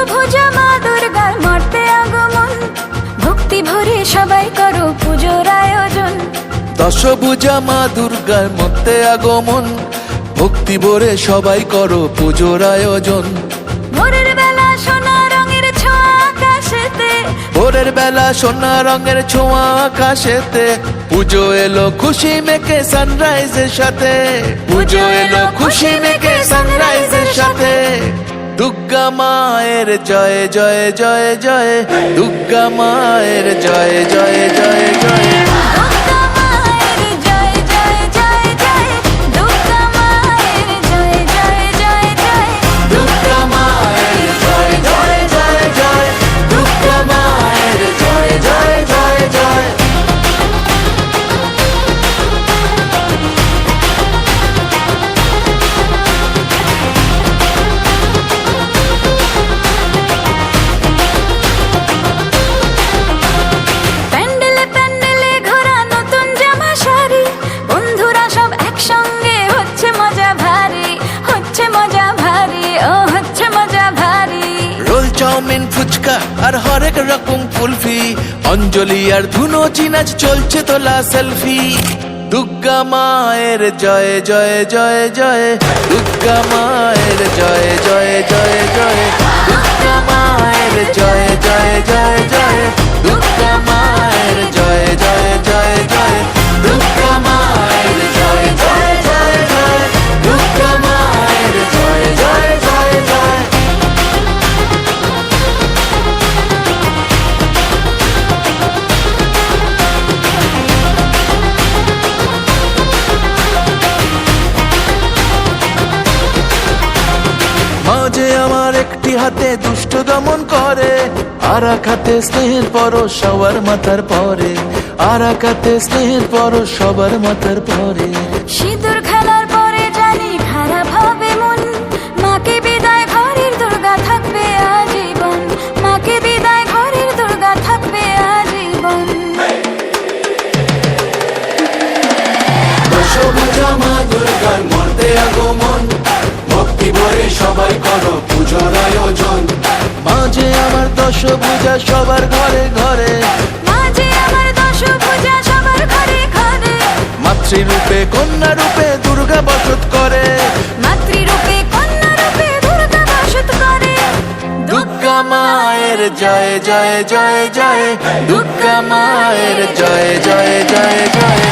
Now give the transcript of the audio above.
দশভুজা মা দুর্গার মর্তে আগমন, ভক্তি ভরে সবাই করো পুজোর আয়োজন। দশভুজা মা দুর্গার মর্তে আগমন, ভক্তি ভরে সবাই করো পুজোর আয়োজন। ভোরের বেলা সোনা রঙের ছোঁয়া আকাশেতে, ভোরের বেলা সোনা রঙের ছোঁয়া আকাশেতে, পুজো এলো খুশি মেখে সানরাইজের সাথে, পুজো এলো খুশি মেখে সানরাইজের সাথে। দুর্গা মায়ের জয় জয় জয় জয়, দুর্গা মায়ের জয় জয় জয় জয়। দুর্গা মায়ের জয় জয় জয় জয়, দুর্গা মায়ের জয় জয় জয় জয়। দুর্গা মায়ের জয় জয় জয় জয়, দুর্গা মায়ের জয় জয় জয় জয়। প্যান্ডেলে প্যান্ডেলে ঘোরা নতুন জামা শাড়ি, বন্ধুরা সব একসঙ্গে হচ্ছে মজা ভারী, হচ্ছে মজা ভারী, ও হচ্ছে মজা ভারী। রোল চাউমিন ফুচকা আর হরেক রকম কুলফি, অঞ্জলি আর ধুনো চিনাচ চলছে তোলা সেলফি। দুর্গা মায়ের জয় জয় জয় জয়, দুর্গা মায়ের জয় জয় জয় জয়। দুর্গা মায়ের জয় জয় জয় জয়, দুর্গা মায়ের জয় জয় জয় জয়। দুর্গা মায়ের জয় জয় জয় জয়, দুর্গা মায়ের জয় জয় জয় জয়। মাঝে আমার একটি হাতে দুষ্ট দমন করে, আর এক হাতে স্নেহের পরশ সবার মাথার পরে, আর এক হাতে স্নেহের পরশ সবার মাথার পরে। সিঁদুর খেলার পরে জানি খারাপ হবে মন, মাকে বিদায় ঘরের দুর্গা থাকবে আজীবন, মাকে বিদায় ঘরের দুর্গা থাকবে আজীবন। দশভুজা মা দুর্গার মর্তে আগমন, ভক্তি ভরে সবাই করো পুজোর আয়োজন। মাঝে আমার দশভুজা সবার ঘরে ঘরে, মাঝে আমার দশভুজা সবার ঘরে ঘরে, মাতৃরূপে কন্যা রূপে দুর্গা বসত করে, মাতৃরূপে কন্যা রূপে দুর্গা বাসত করে। দুর্গা মায়ের জয় জয় জয় জয়, দুর্গা মায়ের জয় জয় জয় জয়।